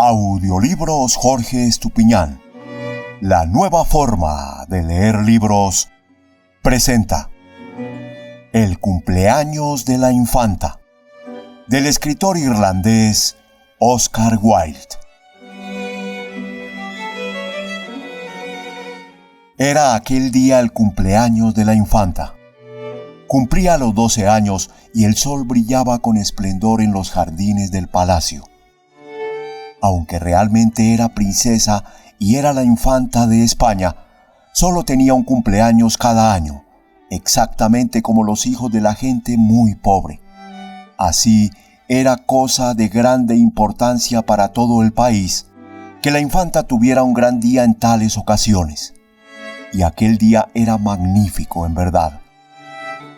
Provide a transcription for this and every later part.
Audiolibros Jorge Estupiñán. La nueva forma de leer libros presenta El cumpleaños de la infanta, del escritor irlandés Oscar Wilde. Era aquel día el cumpleaños de la infanta. Cumplía los 12 años y el sol brillaba con esplendor en los jardines del palacio. Aunque realmente era princesa y era la infanta de España, solo tenía un cumpleaños cada año, exactamente como los hijos de la gente muy pobre. Así, era cosa de grande importancia para todo el país que la infanta tuviera un gran día en tales ocasiones. Y aquel día era magnífico en verdad.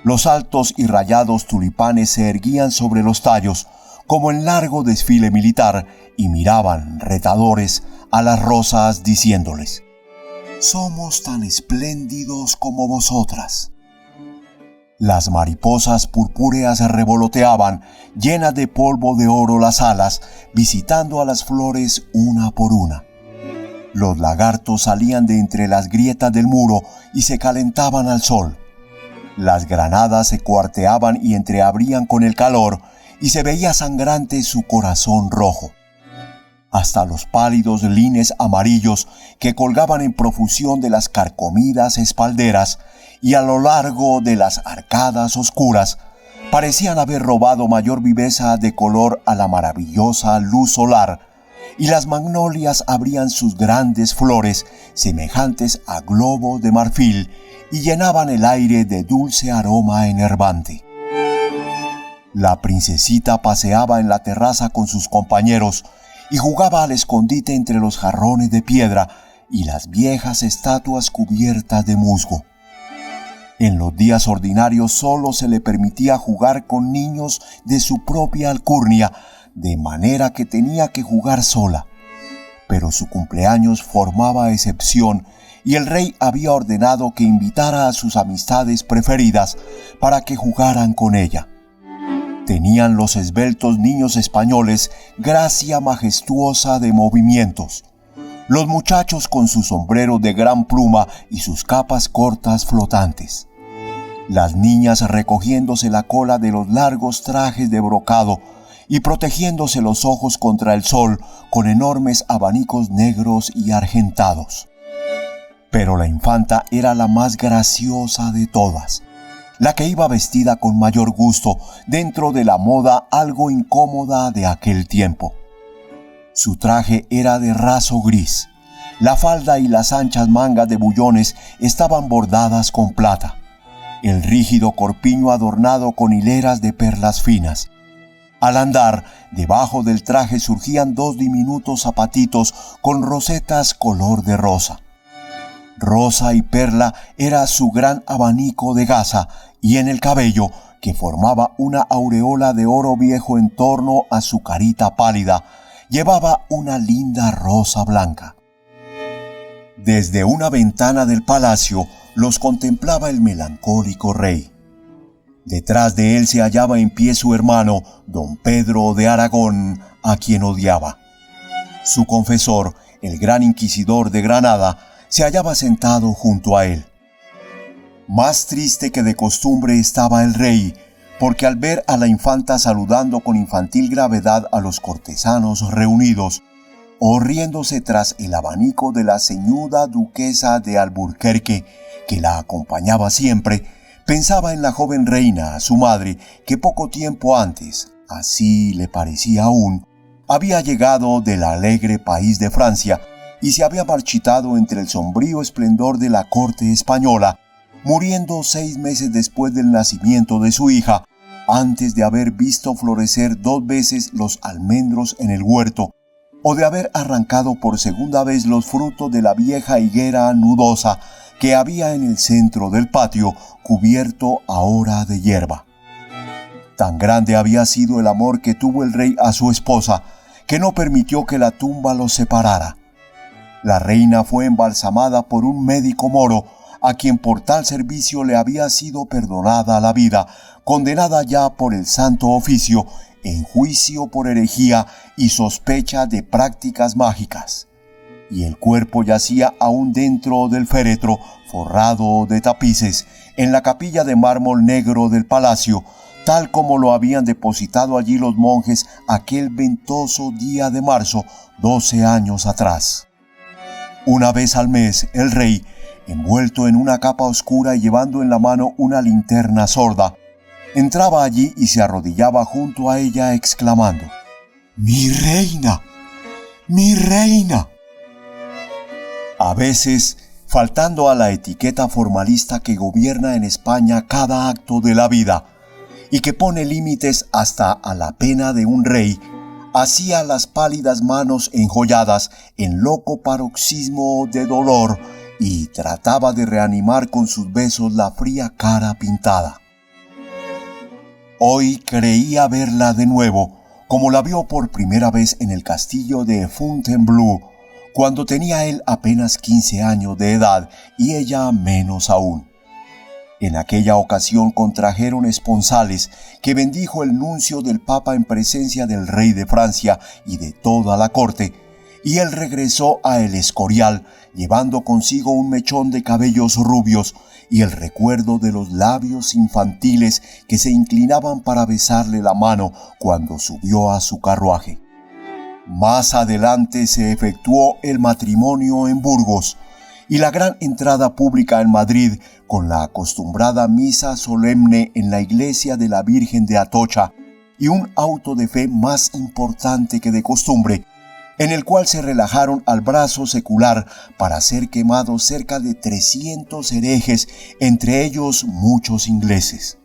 Los altos y rayados tulipanes se erguían sobre los tallos como en largo desfile militar y miraban, retadores, a las rosas diciéndoles: «Somos tan espléndidos como vosotras». Las mariposas purpúreas revoloteaban, llenas de polvo de oro las alas, visitando a las flores una por una. Los lagartos salían de entre las grietas del muro y se calentaban al sol. Las granadas se cuarteaban y entreabrían con el calor, y se veía sangrante su corazón rojo. Hasta los pálidos lines amarillos que colgaban en profusión de las carcomidas espalderas y a lo largo de las arcadas oscuras parecían haber robado mayor viveza de color a la maravillosa luz solar, y las magnolias abrían sus grandes flores semejantes a globos de marfil y llenaban el aire de dulce aroma enervante. La princesita paseaba en la terraza con sus compañeros y jugaba al escondite entre los jarrones de piedra y las viejas estatuas cubiertas de musgo. En los días ordinarios solo se le permitía jugar con niños de su propia alcurnia, de manera que tenía que jugar sola. Pero su cumpleaños formaba excepción y el rey había ordenado que invitara a sus amistades preferidas para que jugaran con ella. Tenían los esbeltos niños españoles gracia majestuosa de movimientos. Los muchachos con sus sombreros de gran pluma y sus capas cortas flotantes. Las niñas recogiéndose la cola de los largos trajes de brocado y protegiéndose los ojos contra el sol con enormes abanicos negros y argentados. Pero la infanta era la más graciosa de todas, la que iba vestida con mayor gusto dentro de la moda algo incómoda de aquel tiempo. Su traje era de raso gris. La falda y las anchas mangas de bullones estaban bordadas con plata. El rígido corpiño adornado con hileras de perlas finas. Al andar, debajo del traje surgían 2 diminutos zapatitos con rosetas color de rosa. Rosa y perla era su gran abanico de gasa, y en el cabello, que formaba una aureola de oro viejo en torno a su carita pálida, llevaba una linda rosa blanca. Desde una ventana del palacio los contemplaba el melancólico rey. Detrás de él se hallaba en pie su hermano, don Pedro de Aragón, a quien odiaba. Su confesor, el gran inquisidor de Granada, se hallaba sentado junto a él. Más triste que de costumbre estaba el rey, porque al ver a la infanta saludando con infantil gravedad a los cortesanos reunidos, o riéndose tras el abanico de la ceñuda duquesa de Alburquerque, que la acompañaba siempre, pensaba en la joven reina, su madre, que poco tiempo antes, así le parecía aún, había llegado del alegre país de Francia y se había marchitado entre el sombrío esplendor de la corte española, muriendo 6 meses después del nacimiento de su hija, antes de haber visto florecer 2 veces los almendros en el huerto, o de haber arrancado por segunda vez los frutos de la vieja higuera nudosa que había en el centro del patio, cubierto ahora de hierba. Tan grande había sido el amor que tuvo el rey a su esposa, que no permitió que la tumba los separara. La reina fue embalsamada por un médico moro, a quien por tal servicio le había sido perdonada la vida, condenada ya por el santo oficio, en juicio por herejía y sospecha de prácticas mágicas. Y el cuerpo yacía aún dentro del féretro, forrado de tapices, en la capilla de mármol negro del palacio, tal como lo habían depositado allí los monjes aquel ventoso día de marzo, 12 años atrás. Una vez al mes, el rey, envuelto en una capa oscura y llevando en la mano una linterna sorda, entraba allí y se arrodillaba junto a ella exclamando: ¡Mi reina! ¡Mi reina! A veces, faltando a la etiqueta formalista que gobierna en España cada acto de la vida y que pone límites hasta a la pena de un rey, hacía las pálidas manos enjolladas en loco paroxismo de dolor y trataba de reanimar con sus besos la fría cara pintada. Hoy creía verla de nuevo, como la vio por primera vez en el castillo de Fontainebleau, cuando tenía él apenas 15 años de edad y ella menos aún. En aquella ocasión contrajeron esponsales que bendijo el nuncio del Papa en presencia del rey de Francia y de toda la corte, y él regresó a El Escorial llevando consigo un mechón de cabellos rubios y el recuerdo de los labios infantiles que se inclinaban para besarle la mano cuando subió a su carruaje. Más adelante se efectuó el matrimonio en Burgos y la gran entrada pública en Madrid con la acostumbrada misa solemne en la iglesia de la Virgen de Atocha y un auto de fe más importante que de costumbre, en el cual se relajaron al brazo secular para ser quemados cerca de 300 herejes, entre ellos muchos ingleses.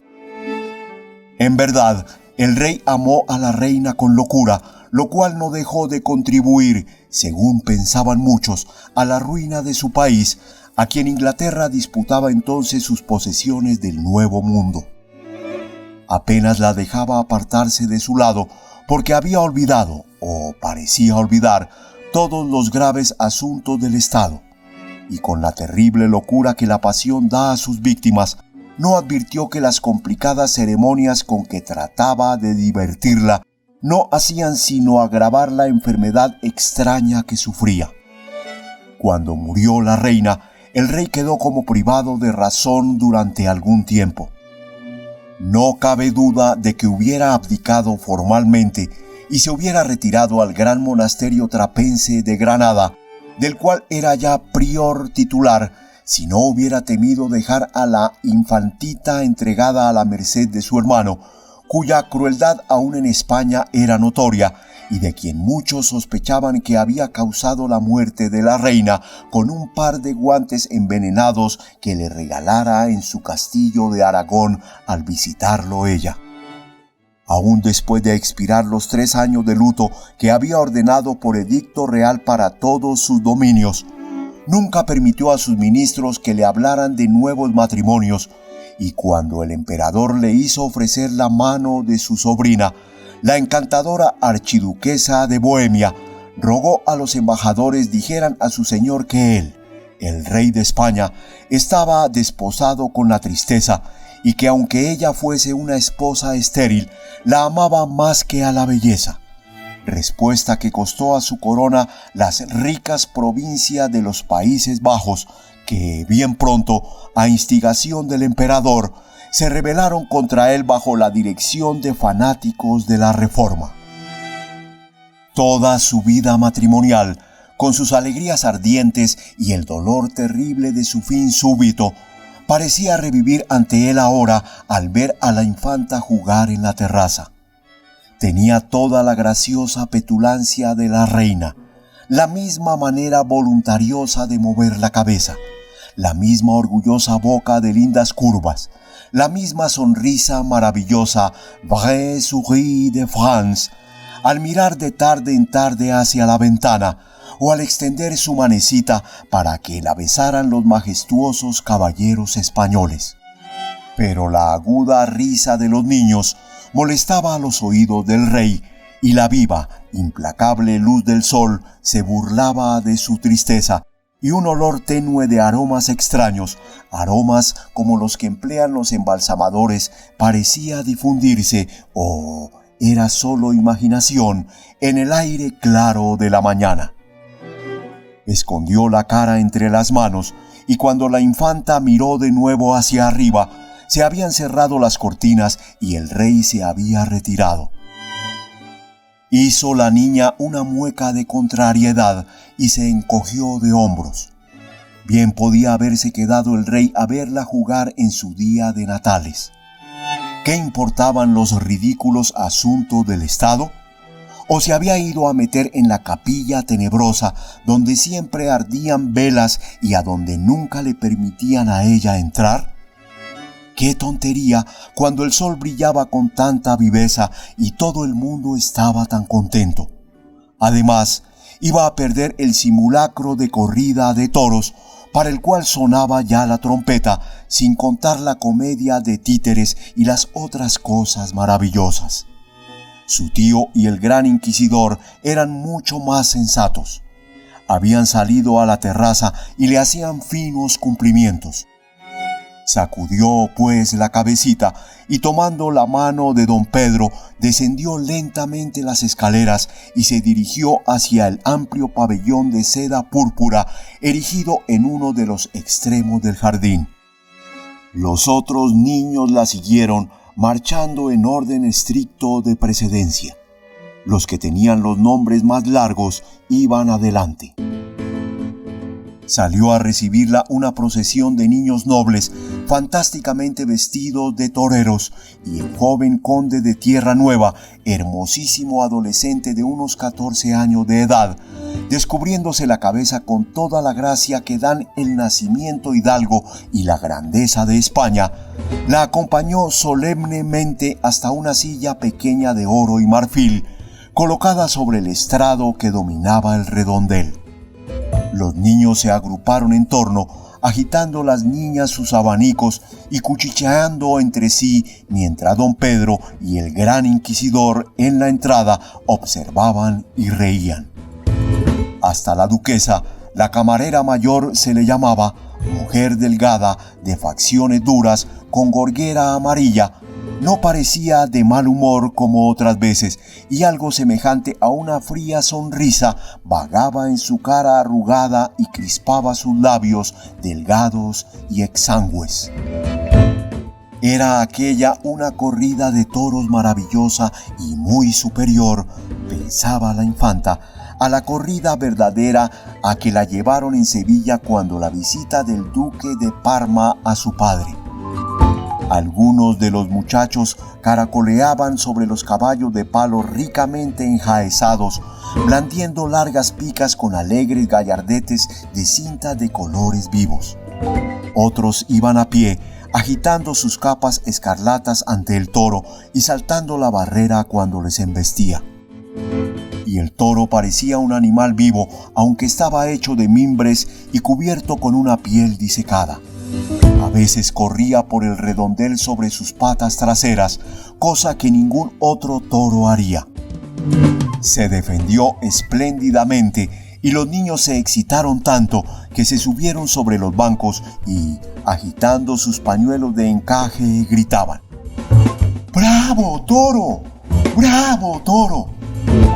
En verdad, el rey amó a la reina con locura, lo cual no dejó de contribuir, según pensaban muchos, a la ruina de su país, a quien Inglaterra disputaba entonces sus posesiones del Nuevo Mundo. Apenas la dejaba apartarse de su lado, porque había olvidado, o parecía olvidar, todos los graves asuntos del Estado, y con la terrible locura que la pasión da a sus víctimas, no advirtió que las complicadas ceremonias con que trataba de divertirla no hacían sino agravar la enfermedad extraña que sufría. Cuando murió la reina, el rey quedó como privado de razón durante algún tiempo. No cabe duda de que hubiera abdicado formalmente y se hubiera retirado al gran monasterio trapense de Granada, del cual era ya prior titular, si no hubiera temido dejar a la infantita entregada a la merced de su hermano, cuya crueldad aún en España era notoria y de quien muchos sospechaban que había causado la muerte de la reina con un par de guantes envenenados que le regalara en su castillo de Aragón al visitarlo ella. Aún después de expirar los 3 años de luto que había ordenado por edicto real para todos sus dominios, nunca permitió a sus ministros que le hablaran de nuevos matrimonios, y cuando el emperador le hizo ofrecer la mano de su sobrina, la encantadora archiduquesa de Bohemia, rogó a los embajadores dijeran a su señor que él, el rey de España, estaba desposado con la tristeza y que aunque ella fuese una esposa estéril, la amaba más que a la belleza. Respuesta que costó a su corona las ricas provincias de los Países Bajos, que bien pronto, a instigación del emperador, se rebelaron contra él bajo la dirección de fanáticos de la Reforma. Toda su vida matrimonial, con sus alegrías ardientes y el dolor terrible de su fin súbito, parecía revivir ante él ahora al ver a la infanta jugar en la terraza. Tenía toda la graciosa petulancia de la reina, la misma manera voluntariosa de mover la cabeza, la misma orgullosa boca de lindas curvas, la misma sonrisa maravillosa, vrai sourire de France, al mirar de tarde en tarde hacia la ventana o al extender su manecita para que la besaran los majestuosos caballeros españoles. Pero la aguda risa de los niños molestaba a los oídos del rey y la viva, implacable luz del sol se burlaba de su tristeza, y un olor tenue de aromas extraños, aromas como los que emplean los embalsamadores, parecía difundirse, era solo imaginación en el aire claro de la mañana. Escondió la cara entre las manos y cuando la infanta miró de nuevo hacia arriba, se habían cerrado las cortinas y el rey se había retirado. Hizo la niña una mueca de contrariedad y se encogió de hombros. Bien podía haberse quedado el rey a verla jugar en su día de natales. ¿Qué importaban los ridículos asuntos del Estado? ¿O se había ido a meter en la capilla tenebrosa donde siempre ardían velas y a donde nunca le permitían a ella entrar? ¡Qué tontería cuando el sol brillaba con tanta viveza y todo el mundo estaba tan contento! Además, iba a perder el simulacro de corrida de toros, para el cual sonaba ya la trompeta, sin contar la comedia de títeres y las otras cosas maravillosas. Su tío y el gran inquisidor eran mucho más sensatos. Habían salido a la terraza y le hacían finos cumplimientos. Sacudió pues la cabecita y tomando la mano de don Pedro, descendió lentamente las escaleras y se dirigió hacia el amplio pabellón de seda púrpura erigido en uno de los extremos del jardín. Los otros niños la siguieron, marchando en orden estricto de precedencia. Los que tenían los nombres más largos iban adelante. Salió a recibirla una procesión de niños nobles, fantásticamente vestidos de toreros, y el joven conde de Tierra Nueva, hermosísimo adolescente de unos 14 años de edad, descubriéndose la cabeza con toda la gracia que dan el nacimiento hidalgo y la grandeza de España, la acompañó solemnemente hasta una silla pequeña de oro y marfil, colocada sobre el estrado que dominaba el redondel. Los niños se agruparon en torno, agitando las niñas sus abanicos y cuchicheando entre sí, mientras don Pedro y el gran inquisidor en la entrada observaban y reían. Hasta la duquesa, la camarera mayor se le llamaba, mujer delgada, de facciones duras, con gorguera amarilla, no parecía de mal humor como otras veces, y algo semejante a una fría sonrisa vagaba en su cara arrugada y crispaba sus labios delgados y exangües. Era aquella una corrida de toros maravillosa y muy superior, pensaba la infanta, a la corrida verdadera a que la llevaron en Sevilla cuando la visita del duque de Parma a su padre. Algunos de los muchachos caracoleaban sobre los caballos de palo ricamente enjaezados, blandiendo largas picas con alegres gallardetes de cinta de colores vivos. Otros iban a pie, agitando sus capas escarlatas ante el toro y saltando la barrera cuando les embestía. Y el toro parecía un animal vivo, aunque estaba hecho de mimbres y cubierto con una piel disecada. A veces corría por el redondel sobre sus patas traseras, cosa que ningún otro toro haría. Se defendió espléndidamente y los niños se excitaron tanto que se subieron sobre los bancos y, agitando sus pañuelos de encaje, gritaban: ¡Bravo, toro! ¡Bravo, toro!,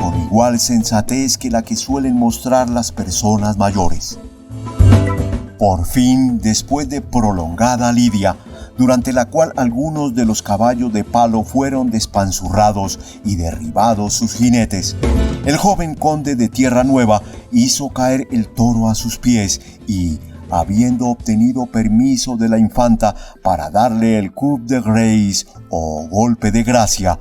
con igual sensatez que la que suelen mostrar las personas mayores. Por fin, después de prolongada lidia, durante la cual algunos de los caballos de palo fueron despanzurrados y derribados sus jinetes, el joven conde de Tierra Nueva hizo caer el toro a sus pies y, habiendo obtenido permiso de la infanta para darle el coup de grâce o golpe de gracia,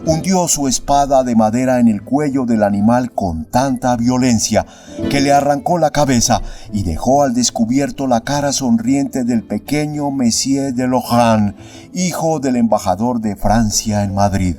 hundió su espada de madera en el cuello del animal con tanta violencia que le arrancó la cabeza y dejó al descubierto la cara sonriente del pequeño Monsieur de Lorraine, hijo del embajador de Francia en Madrid.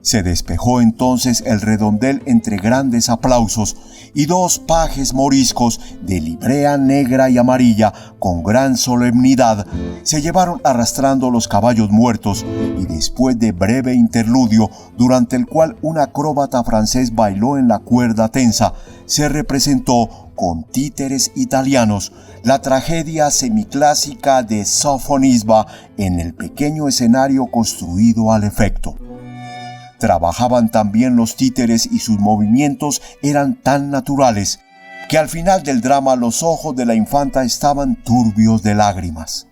Se despejó entonces el redondel entre grandes aplausos y dos pajes moriscos de librea negra y amarilla con gran solemnidad se llevaron arrastrando los caballos muertos y después de breve interludio durante el cual un acróbata francés bailó en la cuerda tensa, se representó con títeres italianos la tragedia semiclásica de Sofonisba en el pequeño escenario construido al efecto. Trabajaban tan bien los títeres y sus movimientos eran tan naturales que al final del drama los ojos de la infanta estaban turbios de lágrimas.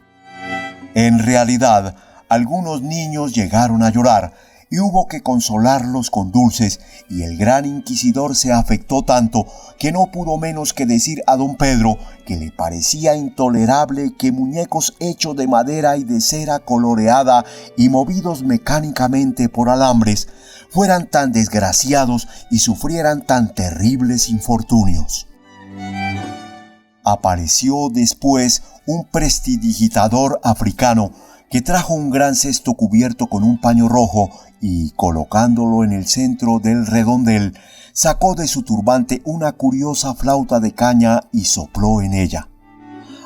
En realidad, algunos niños llegaron a llorar y hubo que consolarlos con dulces, y el gran inquisidor se afectó tanto que no pudo menos que decir a don Pedro que le parecía intolerable que muñecos hechos de madera y de cera coloreada y movidos mecánicamente por alambres fueran tan desgraciados y sufrieran tan terribles infortunios. Apareció después un prestidigitador africano que trajo un gran cesto cubierto con un paño rojo y, colocándolo en el centro del redondel, sacó de su turbante una curiosa flauta de caña y sopló en ella.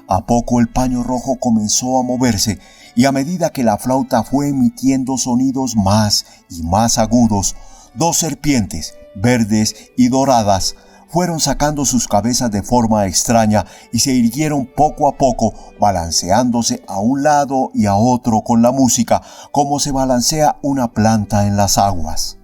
A poco el paño rojo comenzó a moverse, y a medida que la flauta fue emitiendo sonidos más y más agudos, dos serpientes, verdes y doradas, fueron sacando sus cabezas de forma extraña y se irguieron poco a poco, balanceándose a un lado y a otro con la música, como se balancea una planta en las aguas.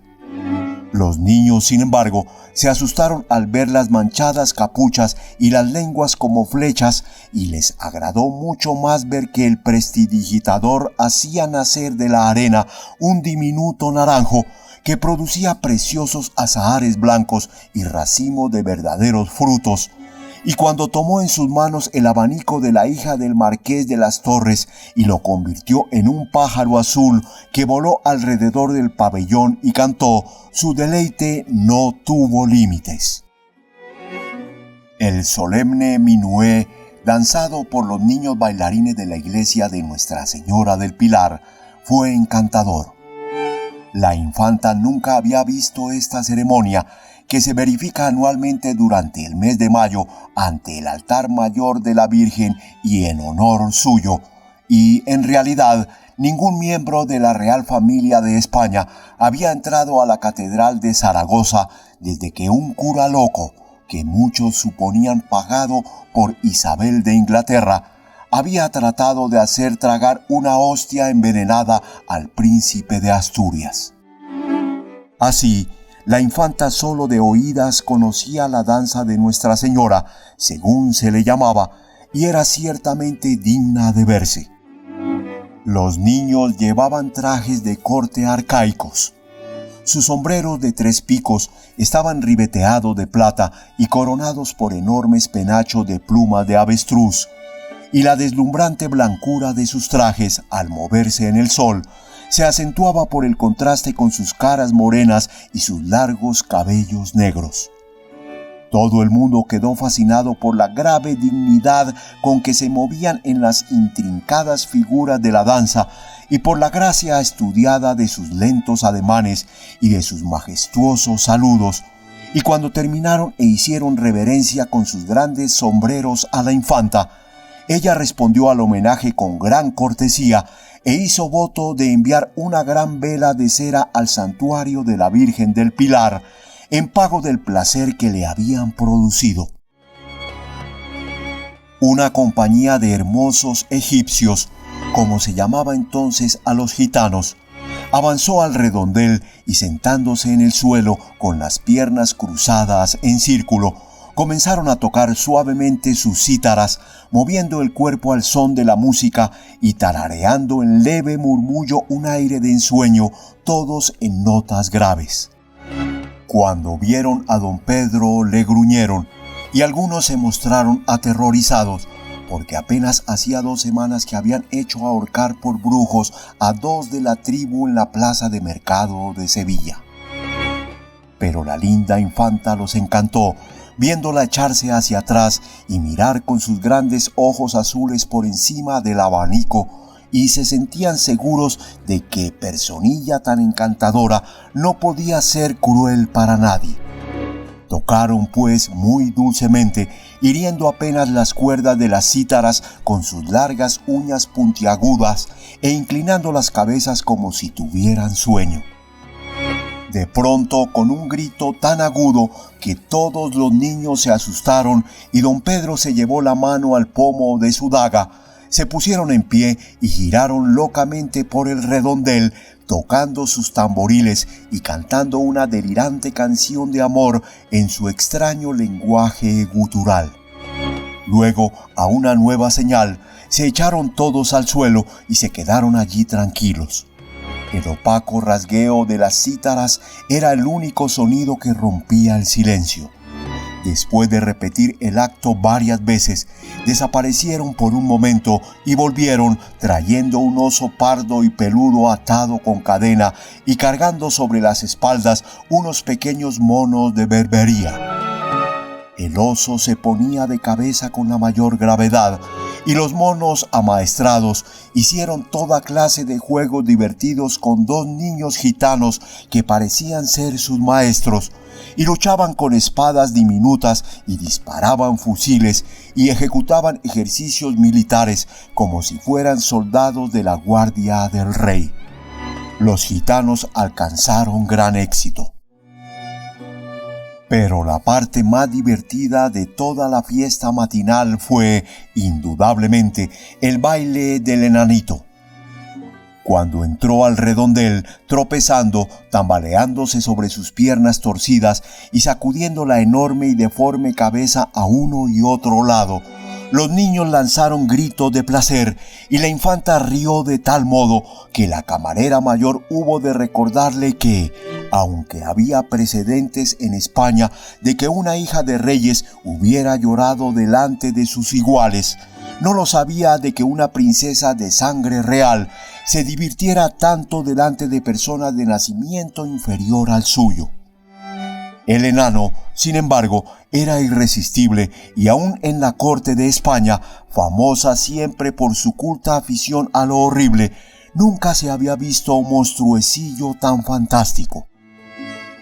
Los niños, sin embargo, se asustaron al ver las manchadas capuchas y las lenguas como flechas, y les agradó mucho más ver que el prestidigitador hacía nacer de la arena un diminuto naranjo que producía preciosos azahares blancos y racimos de verdaderos frutos. Y cuando tomó en sus manos el abanico de la hija del Marqués de las Torres y lo convirtió en un pájaro azul que voló alrededor del pabellón y cantó, su deleite no tuvo límites. El solemne minué, danzado por los niños bailarines de la iglesia de Nuestra Señora del Pilar, fue encantador. La infanta nunca había visto esta ceremonia, que se verifica anualmente durante el mes de mayo ante el altar mayor de la Virgen y en honor suyo, y en realidad ningún miembro de la Real Familia de España había entrado a la Catedral de Zaragoza desde que un cura loco, que muchos suponían pagado por Isabel de Inglaterra, había tratado de hacer tragar una hostia envenenada al príncipe de Asturias. Así, la infanta solo de oídas conocía la danza de Nuestra Señora, según se le llamaba, y era ciertamente digna de verse. Los niños llevaban trajes de corte arcaicos. Sus sombreros de 3 picos estaban ribeteados de plata y coronados por enormes penachos de plumas de avestruz, y la deslumbrante blancura de sus trajes, al moverse en el sol, se acentuaba por el contraste con sus caras morenas y sus largos cabellos negros. Todo el mundo quedó fascinado por la grave dignidad con que se movían en las intrincadas figuras de la danza y por la gracia estudiada de sus lentos ademanes y de sus majestuosos saludos, y cuando terminaron e hicieron reverencia con sus grandes sombreros a la infanta, ella respondió al homenaje con gran cortesía e hizo voto de enviar una gran vela de cera al santuario de la Virgen del Pilar en pago del placer que le habían producido. Una compañía de hermosos egipcios, como se llamaba entonces a los gitanos, avanzó al redondel y, sentándose en el suelo con las piernas cruzadas en círculo, comenzaron a tocar suavemente sus cítaras, moviendo el cuerpo al son de la música y tarareando en leve murmullo un aire de ensueño, todos en notas graves. Cuando vieron a don Pedro le gruñeron, y algunos se mostraron aterrorizados, porque apenas hacía 2 semanas que habían hecho ahorcar por brujos a 2 de la tribu en la plaza de mercado de Sevilla. Pero la linda infanta los encantó, viéndola echarse hacia atrás y mirar con sus grandes ojos azules por encima del abanico, y se sentían seguros de que personilla tan encantadora no podía ser cruel para nadie. Tocaron pues muy dulcemente, hiriendo apenas las cuerdas de las cítaras con sus largas uñas puntiagudas e inclinando las cabezas como si tuvieran sueño. De pronto, con un grito tan agudo que todos los niños se asustaron y don Pedro se llevó la mano al pomo de su daga, se pusieron en pie y giraron locamente por el redondel, tocando sus tamboriles y cantando una delirante canción de amor en su extraño lenguaje gutural. Luego, a una nueva señal, se echaron todos al suelo y se quedaron allí tranquilos. El opaco rasgueo de las cítaras era el único sonido que rompía el silencio. Después de repetir el acto varias veces, desaparecieron por un momento y volvieron trayendo un oso pardo y peludo atado con cadena y cargando sobre las espaldas unos pequeños monos de berbería. El oso se ponía de cabeza con la mayor gravedad y los monos amaestrados hicieron toda clase de juegos divertidos con dos niños gitanos que parecían ser sus maestros, y luchaban con espadas diminutas y disparaban fusiles y ejecutaban ejercicios militares como si fueran soldados de la guardia del rey. Los gitanos alcanzaron gran éxito. Pero la parte más divertida de toda la fiesta matinal fue, indudablemente, el baile del enanito. Cuando entró al redondel, tropezando, tambaleándose sobre sus piernas torcidas y sacudiendo la enorme y deforme cabeza a uno y otro lado, los niños lanzaron gritos de placer y la infanta rió de tal modo que la camarera mayor hubo de recordarle que, aunque había precedentes en España de que una hija de reyes hubiera llorado delante de sus iguales, no lo sabía de que una princesa de sangre real se divirtiera tanto delante de personas de nacimiento inferior al suyo. El enano, sin embargo, era irresistible y aún en la corte de España, famosa siempre por su culta afición a lo horrible, nunca se había visto un monstruecillo tan fantástico.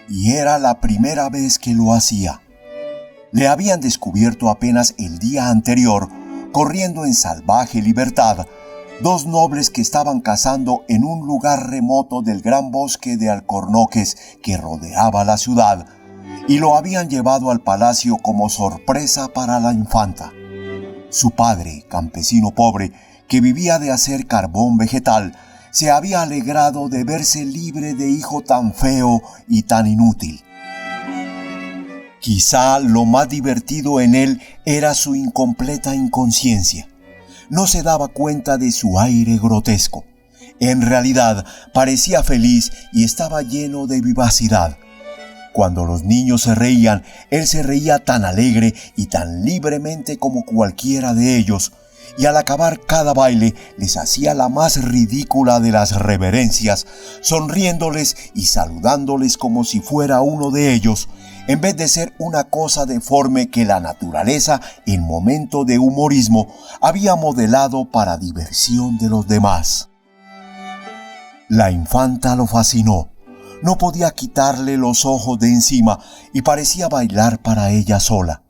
Y era la primera vez que lo hacía. Le habían descubierto apenas el día anterior, corriendo en salvaje libertad, dos nobles que estaban cazando en un lugar remoto del gran bosque de alcornoques que rodeaba la ciudad, y lo habían llevado al palacio como sorpresa para la infanta. Su padre, campesino pobre, que vivía de hacer carbón vegetal, se había alegrado de verse libre de hijo tan feo y tan inútil. Quizá lo más divertido en él era su incompleta inconsciencia. No se daba cuenta de su aire grotesco. En realidad, parecía feliz y estaba lleno de vivacidad. Cuando los niños se reían, él se reía tan alegre y tan libremente como cualquiera de ellos, y al acabar cada baile les hacía la más ridícula de las reverencias, sonriéndoles y saludándoles como si fuera uno de ellos, en vez de ser una cosa deforme que la naturaleza, en momento de humorismo, había modelado para diversión de los demás. La infanta lo fascinó. No podía quitarle los ojos de encima y parecía bailar para ella sola.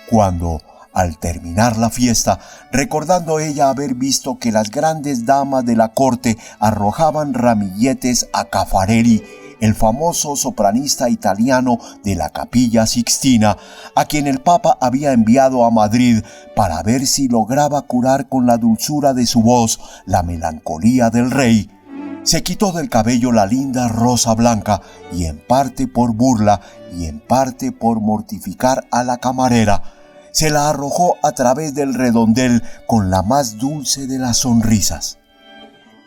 Cuando, al terminar la fiesta, recordando ella haber visto que las grandes damas de la corte arrojaban ramilletes a Caffarelli, el famoso sopranista italiano de la Capilla Sixtina, a quien el Papa había enviado a Madrid para ver si lograba curar con la dulzura de su voz la melancolía del rey, se quitó del cabello la linda rosa blanca y en parte por burla y en parte por mortificar a la camarera, se la arrojó a través del redondel con la más dulce de las sonrisas.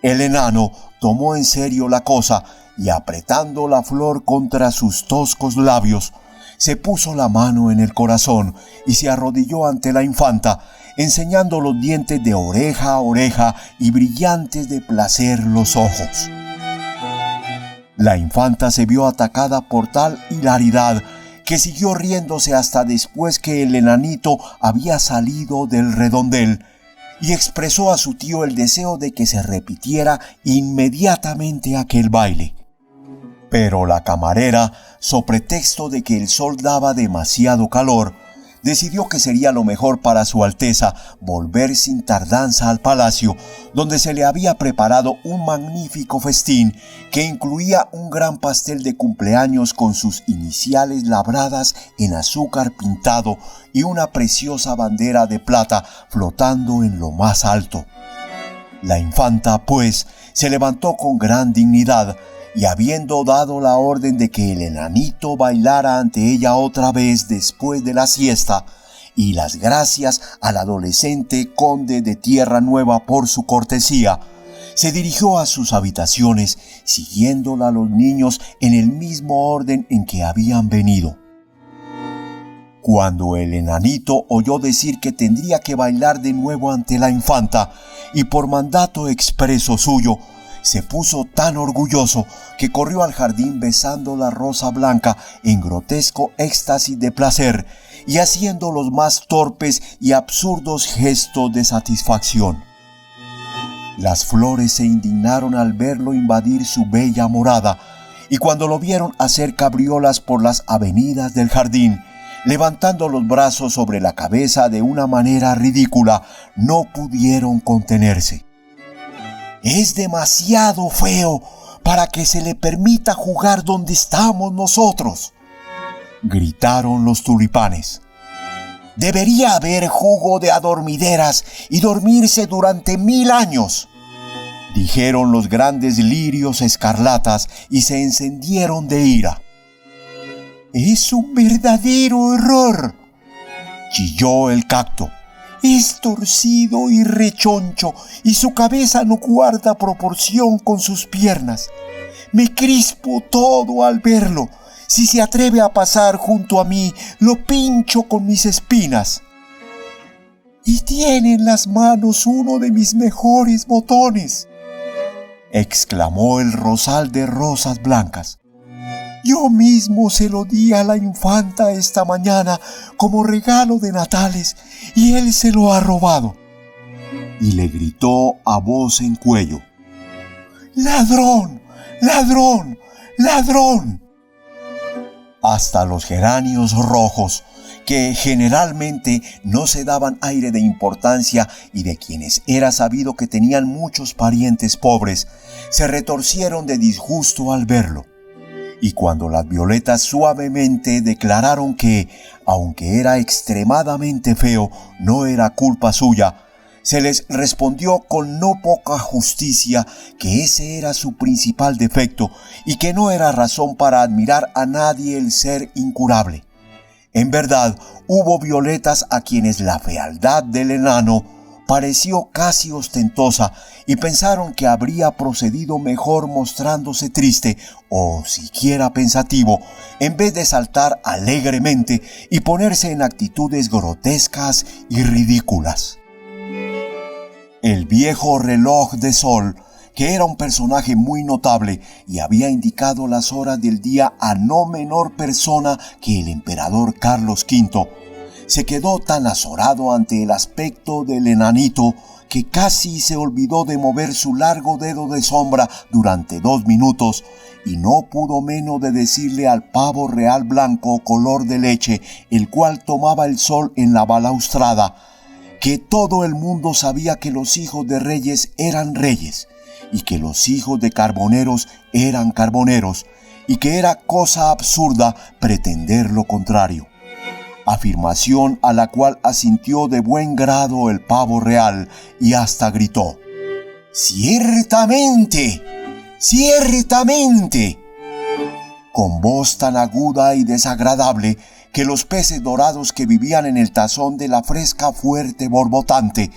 El enano tomó en serio la cosa y apretando la flor contra sus toscos labios, se puso la mano en el corazón y se arrodilló ante la infanta, enseñando los dientes de oreja a oreja y brillantes de placer los ojos. La infanta se vio atacada por tal hilaridad que siguió riéndose hasta después que el enanito había salido del redondel y expresó a su tío el deseo de que se repitiera inmediatamente aquel baile. Pero la camarera, so pretexto de que el sol daba demasiado calor, decidió que sería lo mejor para su Alteza volver sin tardanza al palacio, donde se le había preparado un magnífico festín que incluía un gran pastel de cumpleaños con sus iniciales labradas en azúcar pintado y una preciosa bandera de plata flotando en lo más alto. La infanta, pues, se levantó con gran dignidad y, habiendo dado la orden de que el enanito bailara ante ella otra vez después de la siesta, y las gracias al adolescente conde de Tierra Nueva por su cortesía, se dirigió a sus habitaciones, siguiéndola a los niños en el mismo orden en que habían venido. Cuando el enanito oyó decir que tendría que bailar de nuevo ante la infanta, y por mandato expreso suyo, se puso tan orgulloso que corrió al jardín besando la rosa blanca en grotesco éxtasis de placer y haciendo los más torpes y absurdos gestos de satisfacción. Las flores se indignaron al verlo invadir su bella morada, y cuando lo vieron hacer cabriolas por las avenidas del jardín, levantando los brazos sobre la cabeza de una manera ridícula, no pudieron contenerse. «Es demasiado feo para que se le permita jugar donde estamos nosotros», gritaron los tulipanes. «Debería haber jugo de adormideras y dormirse durante 1000 años», dijeron los grandes lirios escarlatas y se encendieron de ira. «Es un verdadero error», chilló el cacto. «Es torcido y rechoncho y su cabeza no guarda proporción con sus piernas. Me crispo todo al verlo. Si se atreve a pasar junto a mí, lo pincho con mis espinas. Y tiene en las manos uno de mis mejores botones», exclamó el rosal de rosas blancas. «Yo mismo se lo di a la infanta esta mañana como regalo de Natales y él se lo ha robado». Y le gritó a voz en cuello: «¡Ladrón! ¡Ladrón! ¡Ladrón!». Hasta los geranios rojos, que generalmente no se daban aire de importancia y de quienes era sabido que tenían muchos parientes pobres, se retorcieron de disgusto al verlo. Y cuando las violetas suavemente declararon que, aunque era extremadamente feo, no era culpa suya, se les respondió con no poca justicia que ese era su principal defecto y que no era razón para admirar a nadie el ser incurable. En verdad, hubo violetas a quienes la fealdad del enano pareció casi ostentosa y pensaron que habría procedido mejor mostrándose triste o siquiera pensativo en vez de saltar alegremente y ponerse en actitudes grotescas y ridículas. El viejo reloj de sol, que era un personaje muy notable y había indicado las horas del día a no menor persona que el emperador Carlos V, se quedó tan azorado ante el aspecto del enanito que casi se olvidó de mover su largo dedo de sombra durante 2 minutos y no pudo menos de decirle al pavo real blanco color de leche, el cual tomaba el sol en la balaustrada, que todo el mundo sabía que los hijos de reyes eran reyes y que los hijos de carboneros eran carboneros y que era cosa absurda pretender lo contrario. Afirmación a la cual asintió de buen grado el pavo real y hasta gritó: «¡Ciertamente! ¡Ciertamente!», con voz tan aguda y desagradable que los peces dorados que vivían en el tazón de la fresca fuerte borbotante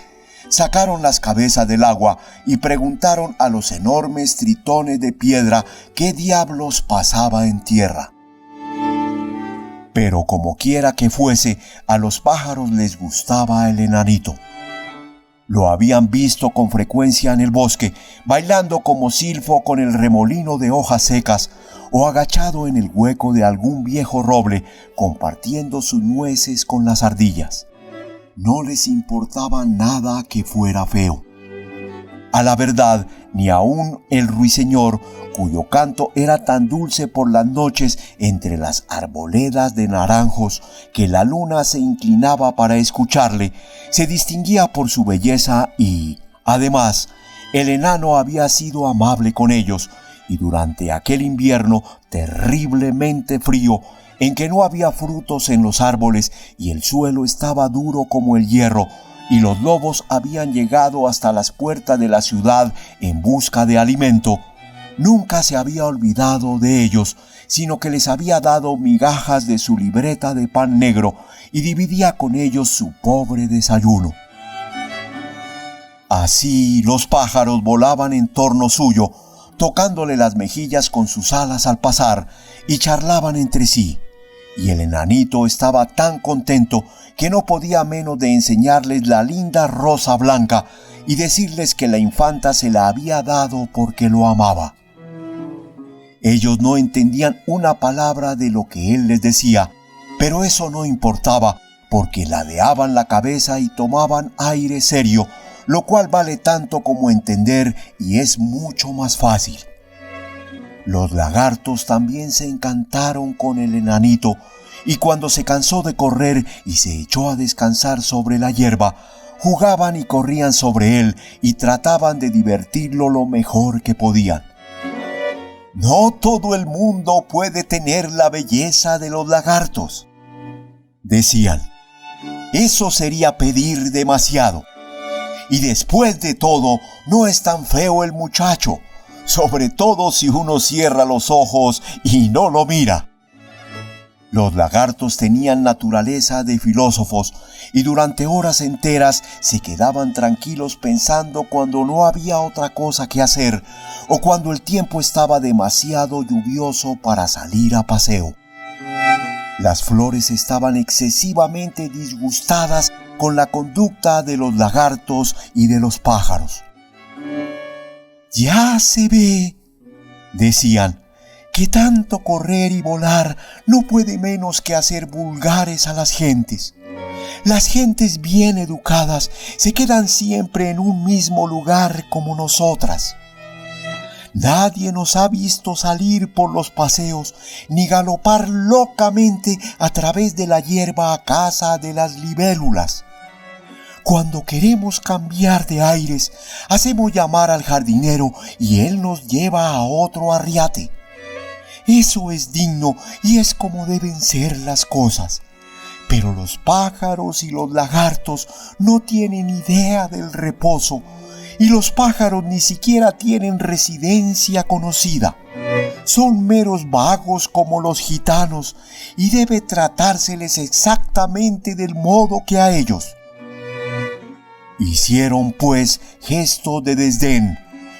sacaron las cabezas del agua y preguntaron a los enormes tritones de piedra qué diablos pasaba en tierra. Pero como quiera que fuese, a los pájaros les gustaba el enanito. Lo habían visto con frecuencia en el bosque, bailando como silfo con el remolino de hojas secas, o agachado en el hueco de algún viejo roble, compartiendo sus nueces con las ardillas. No les importaba nada que fuera feo. A la verdad, ni aun el ruiseñor, cuyo canto era tan dulce por las noches entre las arboledas de naranjos que la luna se inclinaba para escucharle, se distinguía por su belleza y, además, el enano había sido amable con ellos, y durante aquel invierno terriblemente frío, en que no había frutos en los árboles y el suelo estaba duro como el hierro, y los lobos habían llegado hasta las puertas de la ciudad en busca de alimento, nunca se había olvidado de ellos, sino que les había dado migajas de su libreta de pan negro y dividía con ellos su pobre desayuno. Así los pájaros volaban en torno suyo, tocándole las mejillas con sus alas al pasar, y charlaban entre sí. Y el enanito estaba tan contento que no podía menos de enseñarles la linda rosa blanca y decirles que la infanta se la había dado porque lo amaba. Ellos no entendían una palabra de lo que él les decía, pero eso no importaba, porque ladeaban la cabeza y tomaban aire serio, lo cual vale tanto como entender y es mucho más fácil. Los lagartos también se encantaron con el enanito, y cuando se cansó de correr y se echó a descansar sobre la hierba, jugaban y corrían sobre él y trataban de divertirlo lo mejor que podían. No todo el mundo puede tener la belleza de los lagartos, decían. Eso sería pedir demasiado. Y después de todo, no es tan feo el muchacho, sobre todo si uno cierra los ojos y no lo mira. Los lagartos tenían naturaleza de filósofos y durante horas enteras se quedaban tranquilos pensando cuando no había otra cosa que hacer o cuando el tiempo estaba demasiado lluvioso para salir a paseo. Las flores estaban excesivamente disgustadas con la conducta de los lagartos y de los pájaros. «Ya se ve», decían, «que tanto correr y volar no puede menos que hacer vulgares a las gentes. Las gentes bien educadas se quedan siempre en un mismo lugar como nosotras. Nadie nos ha visto salir por los paseos ni galopar locamente a través de la hierba a caza de las libélulas. Cuando queremos cambiar de aires, hacemos llamar al jardinero y él nos lleva a otro arriate. Eso es digno y es como deben ser las cosas. Pero los pájaros y los lagartos no tienen idea del reposo, y los pájaros ni siquiera tienen residencia conocida. Son meros vagos como los gitanos, y debe tratárseles exactamente del modo que a ellos». Hicieron, pues, gesto de desdén,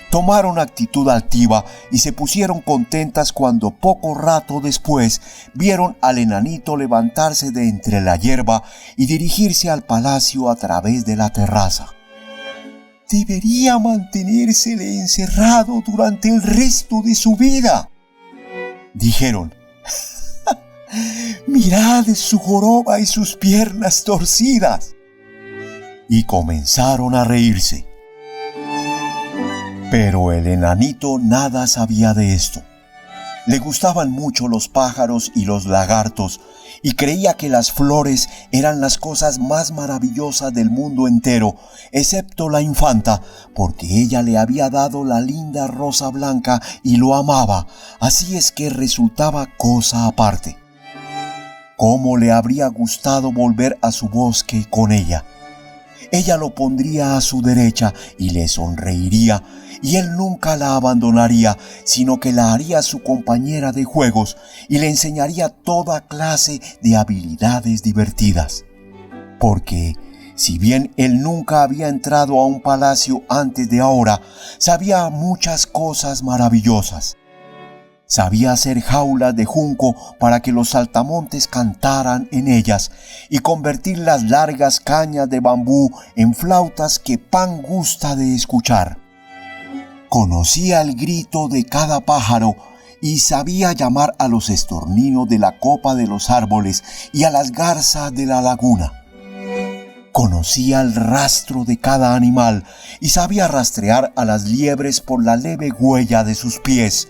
tomaron actitud altiva y se pusieron contentas cuando poco rato después vieron al enanito levantarse de entre la hierba y dirigirse al palacio a través de la terraza. «Debería mantenérsele encerrado durante el resto de su vida», dijeron. «Mirad su joroba y sus piernas torcidas». Y comenzaron a reírse. Pero el enanito nada sabía de esto. Le gustaban mucho los pájaros y los lagartos y creía que las flores eran las cosas más maravillosas del mundo entero, excepto la infanta, porque ella le había dado la linda rosa blanca y lo amaba, así es que resultaba cosa aparte. ¿Cómo le habría gustado volver a su bosque con ella? Ella lo pondría a su derecha y le sonreiría, y él nunca la abandonaría, sino que la haría su compañera de juegos y le enseñaría toda clase de habilidades divertidas. Porque, si bien él nunca había entrado a un palacio antes de ahora, sabía muchas cosas maravillosas. Sabía hacer jaulas de junco para que los saltamontes cantaran en ellas y convertir las largas cañas de bambú en flautas que Pan gusta de escuchar. Conocía el grito de cada pájaro y sabía llamar a los estorninos de la copa de los árboles y a las garzas de la laguna. Conocía el rastro de cada animal y sabía rastrear a las liebres por la leve huella de sus pies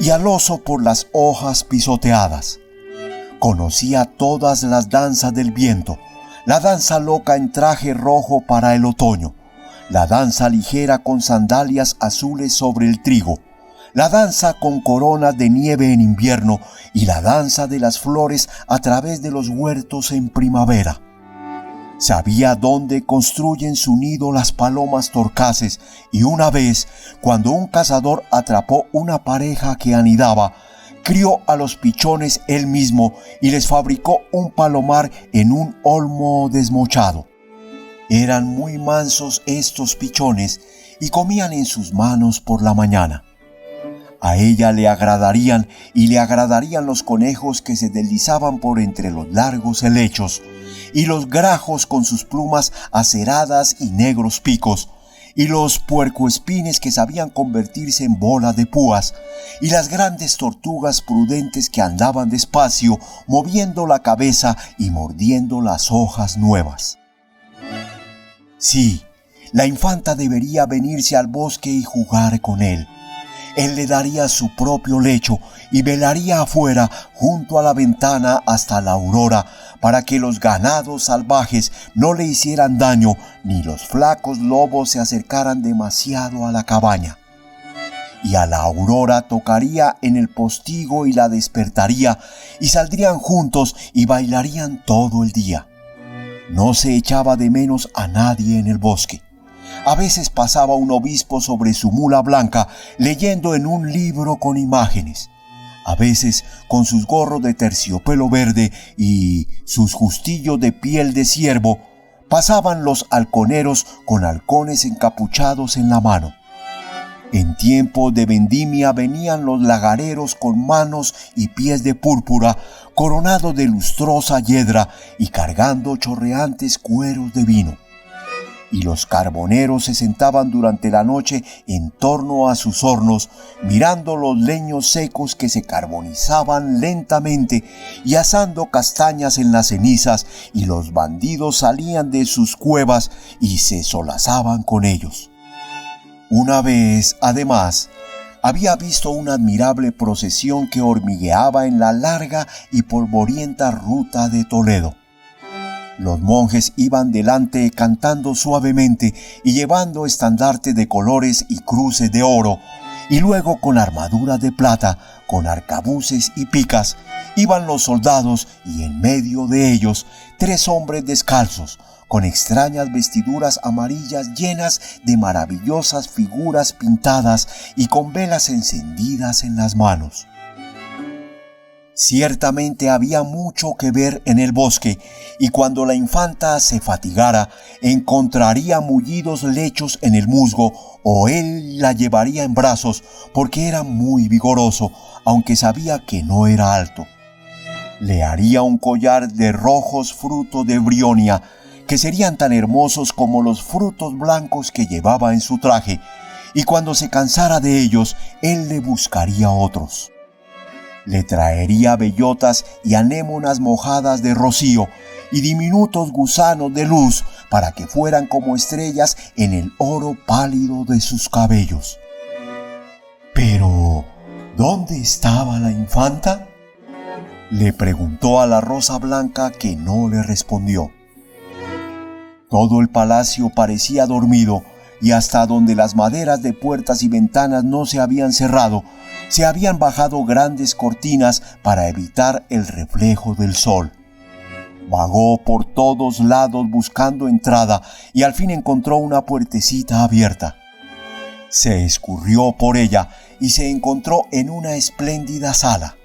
y al oso por las hojas pisoteadas. Conocía todas las danzas del viento, la danza loca en traje rojo para el otoño, la danza ligera con sandalias azules sobre el trigo, la danza con coronas de nieve en invierno y la danza de las flores a través de los huertos en primavera. Sabía dónde construyen su nido las palomas torcaces, y una vez, cuando un cazador atrapó una pareja que anidaba, crió a los pichones él mismo y les fabricó un palomar en un olmo desmochado. Eran muy mansos estos pichones y comían en sus manos por la mañana. A ella le agradarían los conejos que se deslizaban por entre los largos helechos, y los grajos con sus plumas aceradas y negros picos, y los puercoespines que sabían convertirse en bola de púas, y las grandes tortugas prudentes que andaban despacio, moviendo la cabeza y mordiendo las hojas nuevas. Sí, la infanta debería venirse al bosque y jugar con él. Él le daría su propio lecho y velaría afuera junto a la ventana hasta la aurora para que los ganados salvajes no le hicieran daño ni los flacos lobos se acercaran demasiado a la cabaña. Y a la aurora tocaría en el postigo y la despertaría y saldrían juntos y bailarían todo el día. No se echaba de menos a nadie en el bosque. A veces pasaba un obispo sobre su mula blanca leyendo en un libro con imágenes. A veces con sus gorros de terciopelo verde y sus justillos de piel de ciervo, pasaban los halconeros con halcones encapuchados en la mano. En tiempo de vendimia venían los lagareros con manos y pies de púrpura, coronados de lustrosa yedra y cargando chorreantes cueros de vino. Y los carboneros se sentaban durante la noche en torno a sus hornos, mirando los leños secos que se carbonizaban lentamente y asando castañas en las cenizas, y los bandidos salían de sus cuevas y se solazaban con ellos. Una vez, además, había visto una admirable procesión que hormigueaba en la larga y polvorienta ruta de Toledo. Los monjes iban delante cantando suavemente y llevando estandartes de colores y cruces de oro, y luego con armadura de plata, con arcabuces y picas, iban los soldados y en medio de ellos 3 hombres descalzos, con extrañas vestiduras amarillas llenas de maravillosas figuras pintadas y con velas encendidas en las manos. Ciertamente había mucho que ver en el bosque, y cuando la infanta se fatigara, encontraría mullidos lechos en el musgo, o él la llevaría en brazos, porque era muy vigoroso, aunque sabía que no era alto. Le haría un collar de rojos frutos de brionia, que serían tan hermosos como los frutos blancos que llevaba en su traje, y cuando se cansara de ellos, él le buscaría otros. Le traería bellotas y anémonas mojadas de rocío y diminutos gusanos de luz para que fueran como estrellas en el oro pálido de sus cabellos. Pero, ¿dónde estaba la infanta?, le preguntó a la rosa blanca, que no le respondió. Todo el palacio parecía dormido, y hasta donde las maderas de puertas y ventanas no se habían cerrado, se habían bajado grandes cortinas para evitar el reflejo del sol. Vagó por todos lados buscando entrada y al fin encontró una puertecita abierta. Se escurrió por ella y se encontró en una espléndida sala.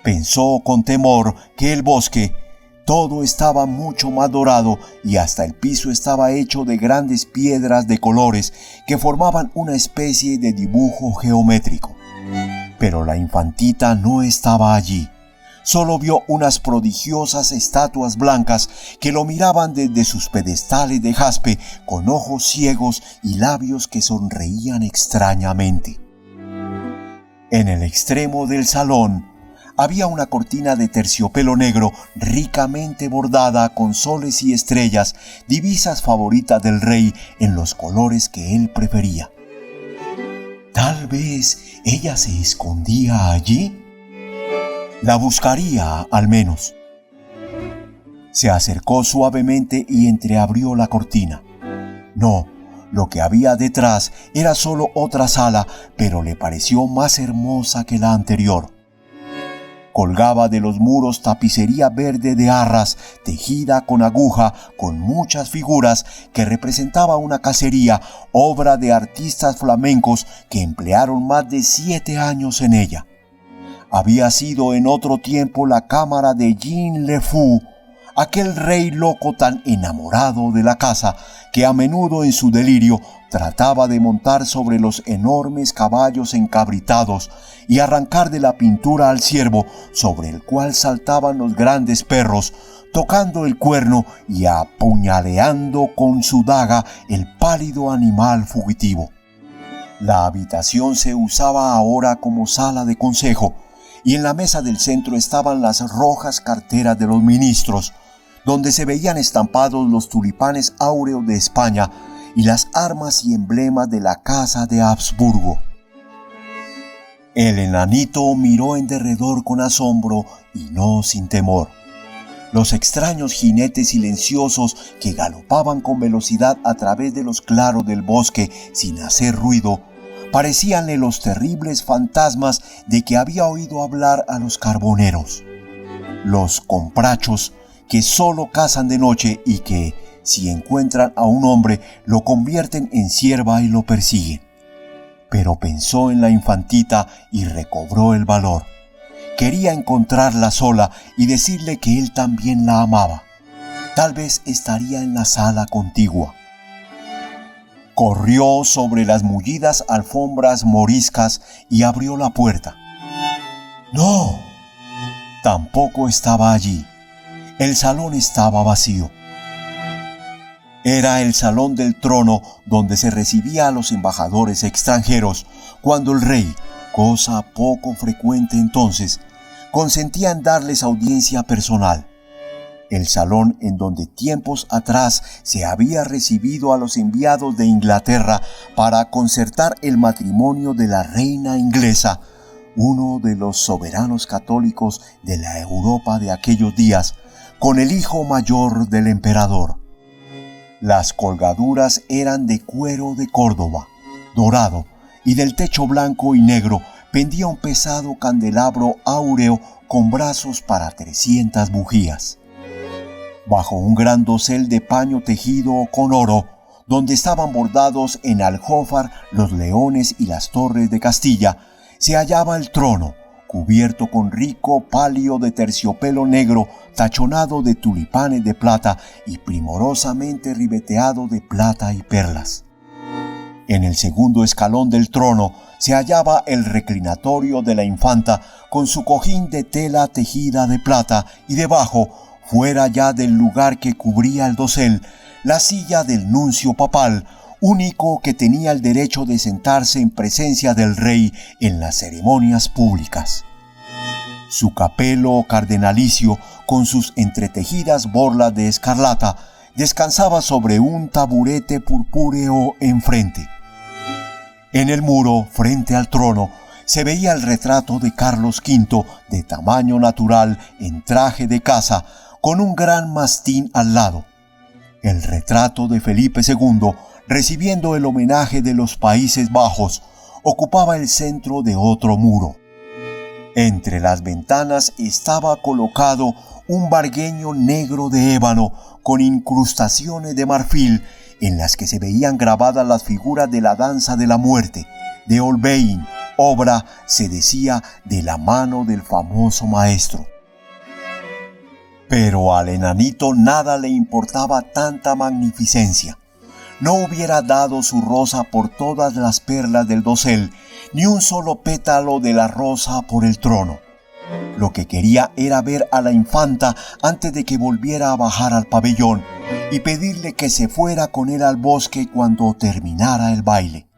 Pensó con temor que el bosque todo estaba mucho más dorado y hasta el piso estaba hecho de grandes piedras de colores que formaban una especie de dibujo geométrico. Pero la infantita no estaba allí. Solo vio unas prodigiosas estatuas blancas que lo miraban desde sus pedestales de jaspe con ojos ciegos y labios que sonreían extrañamente. En el extremo del salón había una cortina de terciopelo negro ricamente bordada con soles y estrellas, divisas favoritas del rey en los colores que él prefería. Tal vez ella se escondía allí. La buscaría, al menos. Se acercó suavemente y entreabrió la cortina. No, lo que había detrás era solo otra sala, pero le pareció más hermosa que la anterior. Colgaba de los muros tapicería verde de arras, tejida con aguja, con muchas figuras, que representaba una cacería, obra de artistas flamencos que emplearon más de 7 años en ella. Había sido en otro tiempo la cámara de Jean Le Fou, aquel rey loco tan enamorado de la caza que a menudo en su delirio trataba de montar sobre los enormes caballos encabritados y arrancar de la pintura al ciervo sobre el cual saltaban los grandes perros, tocando el cuerno y apuñaleando con su daga el pálido animal fugitivo. La habitación se usaba ahora como sala de consejo, y en la mesa del centro estaban las rojas carteras de los ministros, donde se veían estampados los tulipanes áureos de España y las armas y emblemas de la casa de Habsburgo. El enanito miró en derredor con asombro y no sin temor. Los extraños jinetes silenciosos que galopaban con velocidad a través de los claros del bosque sin hacer ruido, parecíanle los terribles fantasmas de que había oído hablar a los carboneros. Los comprachos que solo cazan de noche y que, si encuentran a un hombre, lo convierten en cierva y lo persiguen. Pero pensó en la infantita y recobró el valor. Quería encontrarla sola y decirle que él también la amaba. Tal vez estaría en la sala contigua. Corrió sobre las mullidas alfombras moriscas y abrió la puerta. ¡No! Tampoco estaba allí. El salón estaba vacío. Era el salón del trono donde se recibía a los embajadores extranjeros cuando el rey, cosa poco frecuente entonces, consentía en darles audiencia personal. El salón en donde tiempos atrás se había recibido a los enviados de Inglaterra para concertar el matrimonio de la reina inglesa, uno de los soberanos católicos de la Europa de aquellos días, con el hijo mayor del emperador. Las colgaduras eran de cuero de Córdoba, dorado, y del techo blanco y negro pendía un pesado candelabro áureo con brazos para 300 bujías. Bajo un gran dosel de paño tejido con oro, donde estaban bordados en aljófar los leones y las torres de Castilla, se hallaba el trono, cubierto con rico palio de terciopelo negro tachonado de tulipanes de plata y primorosamente ribeteado de plata y perlas. En el segundo escalón del trono se hallaba el reclinatorio de la infanta con su cojín de tela tejida de plata y debajo, fuera ya del lugar que cubría el dosel, la silla del nuncio papal, único que tenía el derecho de sentarse en presencia del rey en las ceremonias públicas. Su capelo cardenalicio, con sus entretejidas borlas de escarlata, descansaba sobre un taburete purpúreo enfrente. En el muro, frente al trono, se veía el retrato de Carlos V de tamaño natural en traje de caza, con un gran mastín al lado. El retrato de Felipe II, recibiendo el homenaje de los Países Bajos, ocupaba el centro de otro muro. Entre las ventanas estaba colocado un vargueño negro de ébano con incrustaciones de marfil en las que se veían grabadas las figuras de la danza de la muerte, de Holbein, obra, se decía, de la mano del famoso maestro. Pero al enanito nada le importaba tanta magnificencia. No hubiera dado su rosa por todas las perlas del dosel, ni un solo pétalo de la rosa por el trono. Lo que quería era ver a la infanta antes de que volviera a bajar al pabellón y pedirle que se fuera con él al bosque cuando terminara el baile.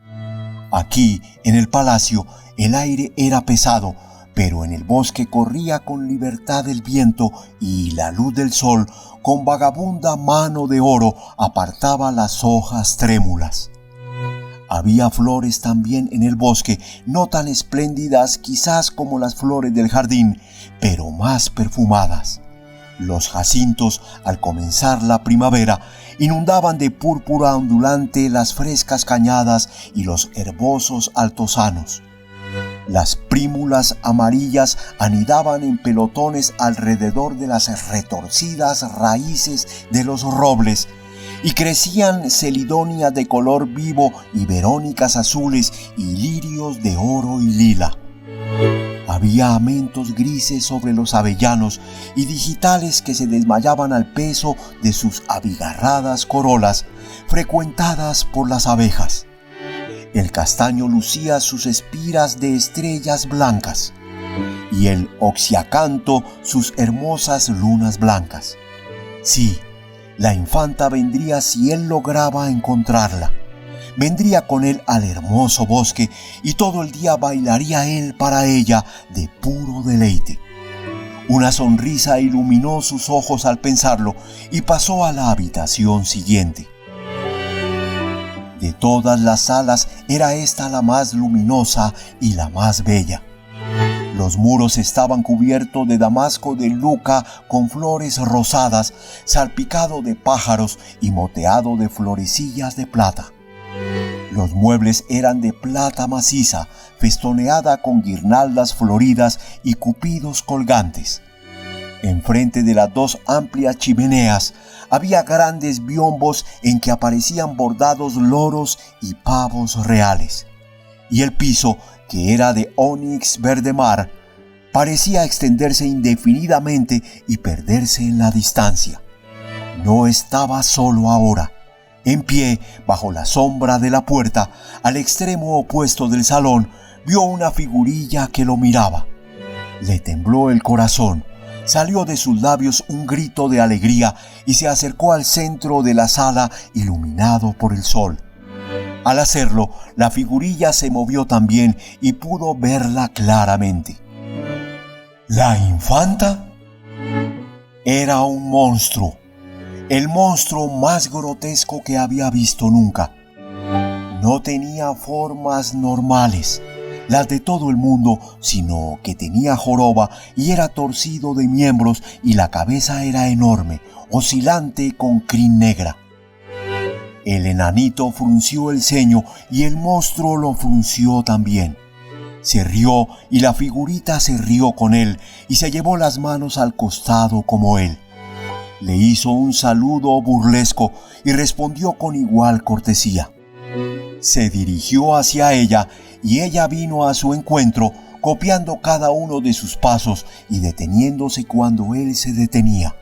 Aquí, en el palacio, el aire era pesado, pero en el bosque corría con libertad el viento y la luz del sol, con vagabunda mano de oro, apartaba las hojas trémulas. Había flores también en el bosque, no tan espléndidas quizás como las flores del jardín, pero más perfumadas. Los jacintos, al comenzar la primavera, inundaban de púrpura ondulante las frescas cañadas y los herbosos altosanos. Las prímulas amarillas anidaban en pelotones alrededor de las retorcidas raíces de los robles, y crecían celidonia de color vivo y verónicas azules y lirios de oro y lila. Había amentos grises sobre los avellanos y digitales que se desmayaban al peso de sus abigarradas corolas, frecuentadas por las abejas. El castaño lucía sus espiras de estrellas blancas y el oxiacanto sus hermosas lunas blancas. Sí, la infanta vendría si él lograba encontrarla. Vendría con él al hermoso bosque y todo el día bailaría él para ella de puro deleite. Una sonrisa iluminó sus ojos al pensarlo y pasó a la habitación siguiente. De todas las salas era esta la más luminosa y la más bella. Los muros estaban cubiertos de damasco de Luca con flores rosadas, salpicado de pájaros y moteado de florecillas de plata. Los muebles eran de plata maciza, festoneada con guirnaldas floridas y cupidos colgantes. Enfrente de las dos amplias chimeneas había grandes biombos en que aparecían bordados loros y pavos reales. Y el piso, que era de ónix verde mar, parecía extenderse indefinidamente y perderse en la distancia. No estaba solo ahora. En pie, bajo la sombra de la puerta, al extremo opuesto del salón, vio una figurilla que lo miraba. Le tembló el corazón, salió de sus labios un grito de alegría y se acercó al centro de la sala iluminado por el sol. Al hacerlo, la figurilla se movió también y pudo verla claramente. ¿La infanta? Era un monstruo. El monstruo más grotesco que había visto nunca. No tenía formas normales, las de todo el mundo, sino que tenía joroba y era torcido de miembros y la cabeza era enorme, oscilante con crin negra. El enanito frunció el ceño y el monstruo lo frunció también. Se rió y la figurita se rió con él y se llevó las manos al costado como él. Le hizo un saludo burlesco y respondió con igual cortesía. Se dirigió hacia ella y ella vino a su encuentro, copiando cada uno de sus pasos y deteniéndose cuando él se detenía.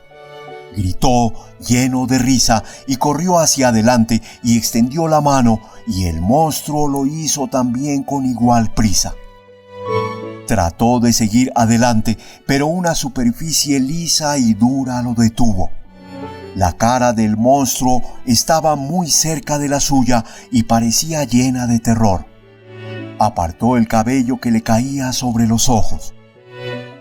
Gritó lleno de risa y corrió hacia adelante y extendió la mano, y el monstruo lo hizo también con igual prisa. Trató de seguir adelante, pero una superficie lisa y dura lo detuvo. La cara del monstruo estaba muy cerca de la suya y parecía llena de terror. Apartó el cabello que le caía sobre los ojos.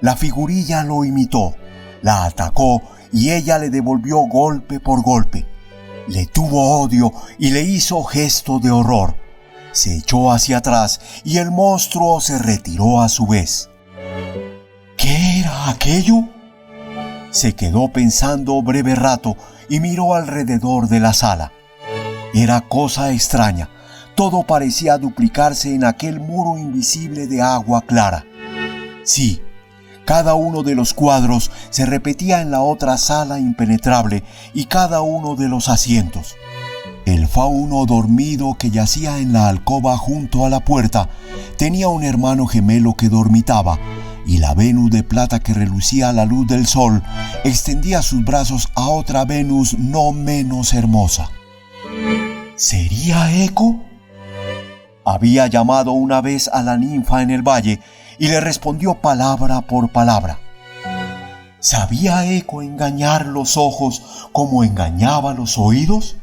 La figurilla lo imitó, la atacó y ella le devolvió golpe por golpe. Le tuvo odio y le hizo gesto de horror. Se echó hacia atrás y el monstruo se retiró a su vez. ¿Qué era aquello? Se quedó pensando breve rato y miró alrededor de la sala. Era cosa extraña. Todo parecía duplicarse en aquel muro invisible de agua clara. Sí, cada uno de los cuadros se repetía en la otra sala impenetrable y cada uno de los asientos. El fauno dormido que yacía en la alcoba junto a la puerta tenía un hermano gemelo que dormitaba, y la Venus de plata que relucía a la luz del sol extendía sus brazos a otra Venus no menos hermosa. ¿Sería Eco? Había llamado una vez a la ninfa en el valle y le respondió palabra por palabra. ¿Sabía Eco engañar los ojos como engañaba los oídos?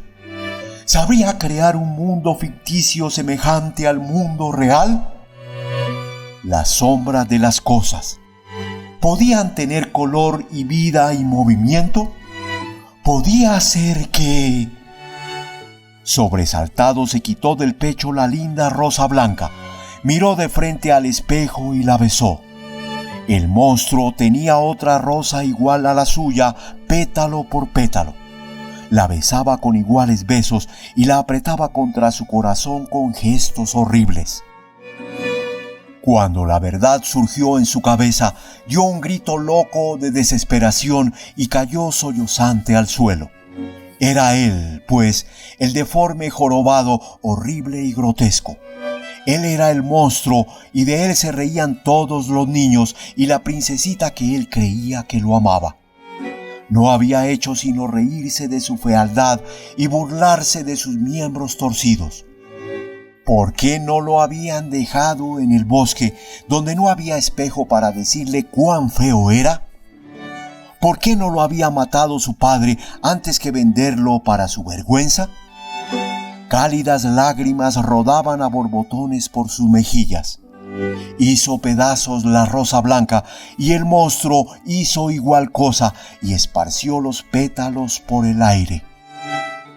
¿Sabría crear un mundo ficticio semejante al mundo real? Las sombras de las cosas ¿podían tener color y vida y movimiento? ¿Podía ser que...? Sobresaltado se quitó del pecho la linda rosa blanca, miró de frente al espejo y la besó. El monstruo tenía otra rosa igual a la suya, pétalo por pétalo. La besaba con iguales besos y la apretaba contra su corazón con gestos horribles. Cuando la verdad surgió en su cabeza, dio un grito loco de desesperación y cayó sollozante al suelo. Era él, pues, el deforme jorobado, horrible y grotesco. Él era el monstruo y de él se reían todos los niños y la princesita que él creía que lo amaba. No había hecho sino reírse de su fealdad y burlarse de sus miembros torcidos. ¿Por qué no lo habían dejado en el bosque, donde no había espejo para decirle cuán feo era? ¿Por qué no lo había matado su padre antes que venderlo para su vergüenza? Cálidas lágrimas rodaban a borbotones por sus mejillas. Hizo pedazos la rosa blanca y el monstruo hizo igual cosa y esparció los pétalos por el aire.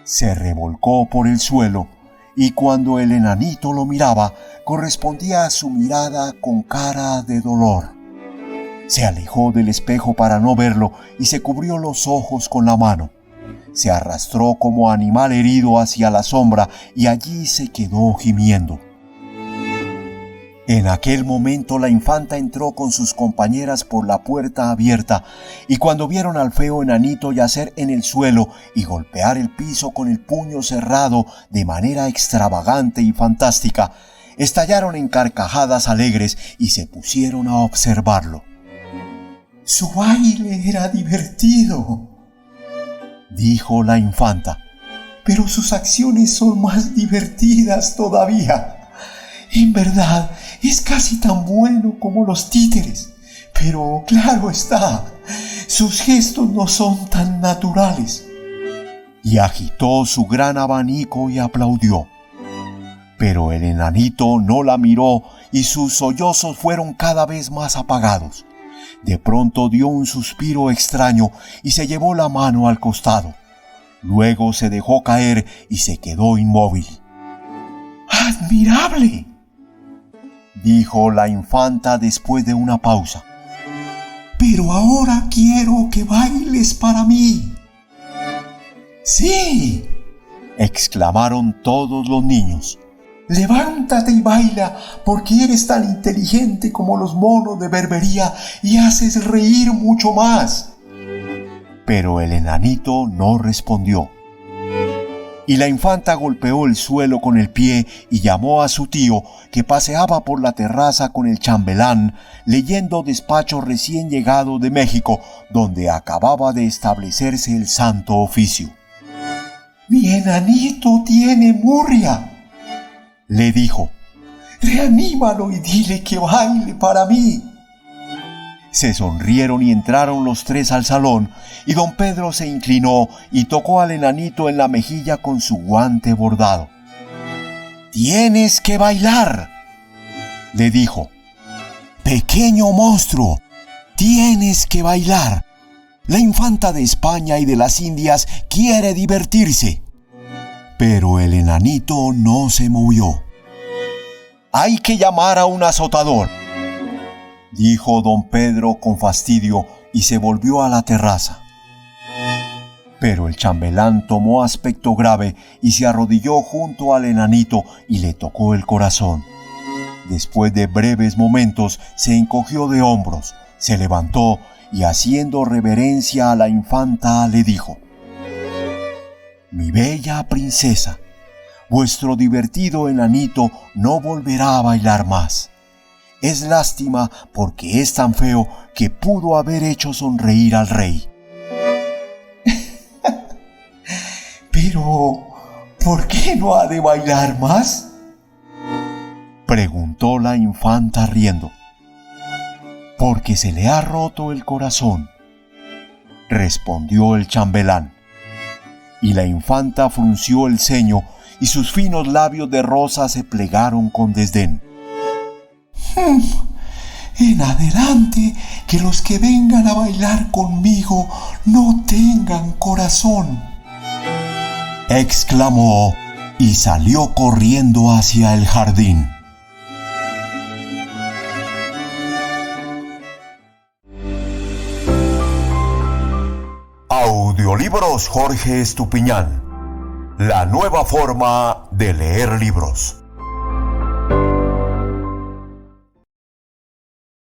Se revolcó por el suelo y cuando el enanito lo miraba, correspondía a su mirada con cara de dolor. Se alejó del espejo para no verlo y se cubrió los ojos con la mano. Se arrastró como animal herido hacia la sombra y allí se quedó gimiendo. En aquel momento la infanta entró con sus compañeras por la puerta abierta y cuando vieron al feo enanito yacer en el suelo y golpear el piso con el puño cerrado de manera extravagante y fantástica, estallaron en carcajadas alegres y se pusieron a observarlo. «Su baile era divertido», dijo la infanta, «pero sus acciones son más divertidas todavía. En verdad, es casi tan bueno como los títeres, pero claro está, sus gestos no son tan naturales». Y agitó su gran abanico y aplaudió. Pero el enanito no la miró y sus sollozos fueron cada vez más apagados. De pronto dio un suspiro extraño y se llevó la mano al costado. Luego se dejó caer y se quedó inmóvil. «¡Admirable!», dijo la infanta después de una pausa. «Pero ahora quiero que bailes para mí». «¡Sí!», exclamaron todos los niños. «Levántate y baila, porque eres tan inteligente como los monos de Berbería y haces reír mucho más». Pero el enanito no respondió. Y la infanta golpeó el suelo con el pie y llamó a su tío, que paseaba por la terraza con el chambelán, leyendo despacho recién llegado de México, donde acababa de establecerse el santo oficio. «Mi enanito tiene murria», le dijo. «Reanímalo y dile que baile para mí». Se sonrieron y entraron los tres al salón, y don Pedro se inclinó y tocó al enanito en la mejilla con su guante bordado. «Tienes que bailar», le dijo. «Pequeño monstruo, tienes que bailar. La infanta de España y de las Indias quiere divertirse». Pero el enanito no se movió. «Hay que llamar a un azotador», dijo don Pedro con fastidio y se volvió a la terraza. Pero el chambelán tomó aspecto grave y se arrodilló junto al enanito y le tocó el corazón. Después de breves momentos se encogió de hombros, se levantó y haciendo reverencia a la infanta le dijo: «Mi bella princesa, vuestro divertido enanito no volverá a bailar más. Es lástima porque es tan feo que pudo haber hecho sonreír al rey». «Pero, ¿por qué no ha de bailar más?», preguntó la infanta riendo. «Porque se le ha roto el corazón», respondió el chambelán. Y la infanta frunció el ceño y sus finos labios de rosa se plegaron con desdén. «En adelante, que los que vengan a bailar conmigo no tengan corazón», exclamó y salió corriendo hacia el jardín. Audiolibros Jorge Estupiñán. La nueva forma de leer libros.